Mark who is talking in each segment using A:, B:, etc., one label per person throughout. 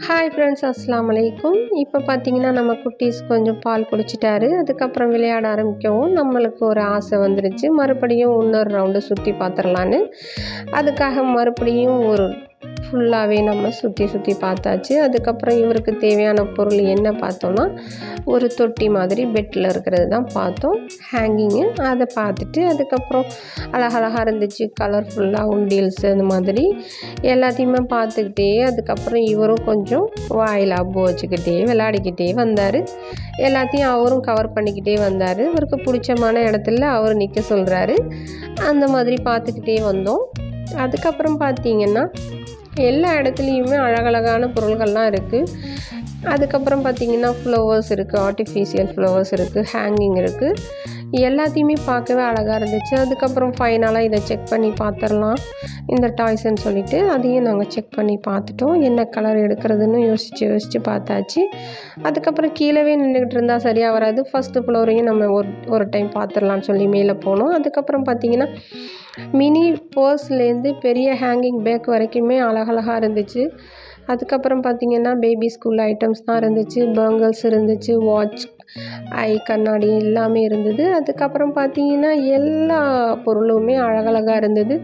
A: Hi friends, அஸ்ஸலாமு அலைக்கும். இப்போ பார்த்தீங்கன்னா நம்ம குட்டீஸ் கொஞ்சம் பால் குடிச்சிட்டாரு. அதுக்கப்புறம் விளையாட ஆரம்பிக்கவும் நம்மளுக்கு ஒரு ஆசை வந்துருச்சு, மறுபடியும் இன்னொரு ரவுண்டு சுற்றி பார்த்துடலான்னு. அதுக்காக மறுபடியும் ஒரு ஃபுல்லாகவே நம்ம சுற்றி பார்த்தாச்சு. அதுக்கப்புறம் இவருக்கு தேவையான பொருள் என்ன பார்த்தோன்னா, ஒரு தொட்டி மாதிரி பெட்டில் இருக்கிறது தான் பார்த்தோம், ஹேங்கிங்கு. அதை பார்த்துட்டு அதுக்கப்புறம் அழகழகாக இருந்துச்சு, கலர்ஃபுல்லாக உண்டியல்ஸு அந்த மாதிரி எல்லாத்தையுமே பார்த்துக்கிட்டே அதுக்கப்புறம் இவரும் கொஞ்சம் வாயில் அப்பு வச்சுக்கிட்டே விளையாடிக்கிட்டே வந்தார். எல்லாத்தையும் அவரும் கவர் பண்ணிக்கிட்டே வந்தார். இவருக்கு பிடிச்சமான இடத்துல அவர் நிற்க சொல்கிறாரு. அந்த மாதிரி பார்த்துக்கிட்டே வந்தோம். அதுக்கப்புறம் பார்த்திங்கன்னா எல்லா இடத்துலையுமே அழகழகான பொருள்கள்லாம் இருக்குது. அதுக்கப்புறம் பார்த்திங்கன்னா ஃப்ளவர்ஸ் இருக்குது, ஆர்டிஃபிஷியல் ஃப்ளவர்ஸ் இருக்குது, ஹேங்கிங் இருக்குது. எல்லாத்தையுமே பார்க்கவே அழகாக இருந்துச்சு. அதுக்கப்புறம் ஃபைனலாக இதை செக் பண்ணி பார்த்துடலாம் இந்த டாய்ஸ்ன்னு சொல்லிவிட்டு அதையும் நாங்கள் செக் பண்ணி பார்த்துட்டோம். என்ன கலர் எடுக்கிறதுன்னு யோசித்து பார்த்தாச்சு. அதுக்கப்புறம் கீழவே நின்றுக்கிட்டு இருந்தால் சரியாக வராது, ஃபஸ்ட்டு ஃப்ளோரையும் நம்ம ஒரு டைம் பார்த்துடலான்னு சொல்லி மேலே போனோம். அதுக்கப்புறம் பார்த்திங்கன்னா மினி பர்ஸ்லேருந்து பெரிய ஹேங்கிங் பேக் வரைக்குமே அழகழகாக இருந்துச்சு. அதுக்கப்புறம் பார்த்திங்கன்னா பேபி ஸ்கூல் ஐட்டம்ஸ் தான் இருந்துச்சு, பேங்கிள்ஸ் இருந்துச்சு, வாட்ச், கண்ணாடி எல்லாமே இருந்தது. அதுக்கப்புறம் பார்த்திங்கன்னா எல்லா பொருளுமே அழகழகாக இருந்தது.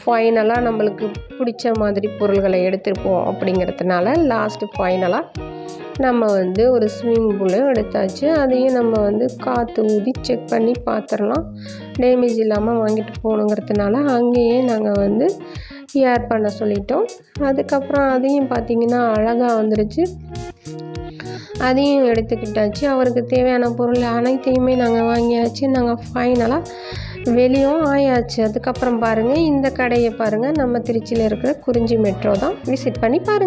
A: ஃபைனலாக நம்மளுக்கு பிடிச்ச மாதிரி பொருள்களை எடுத்துருப்போம் அப்படிங்கிறதுனால ஃபைனலாக நம்ம ஒரு ஸ்விம்மிங் பூலும் எடுத்தாச்சு. அதையும் நம்ம காற்று ஊதி செக் பண்ணி பார்த்துடலாம், டேமேஜ் இல்லாமல் வாங்கிட்டு போகணுங்கிறதுனால அங்கேயே நாங்கள் ஏர் பண்ண சொல்லிட்டோம். அதுக்கப்புறம் அதையும் பார்த்திங்கன்னா அழகாக வந்துருச்சு, அதையும் எடுத்துக்கிட்டாச்சு. அவருக்கு தேவையான பொருள் அனைத்தையுமே நாங்கள் வாங்கியாச்சு. நாங்கள் ஃபைனலாக வெளியும் ஆயாச்சு. அதுக்கப்புறம் பாருங்கள், இந்த கடையை பாருங்கள், நம்ம திருச்சியில் இருக்கிற குறிஞ்சி மெட்ரோ தான். விசிட் பண்ணி பாருங்கள்.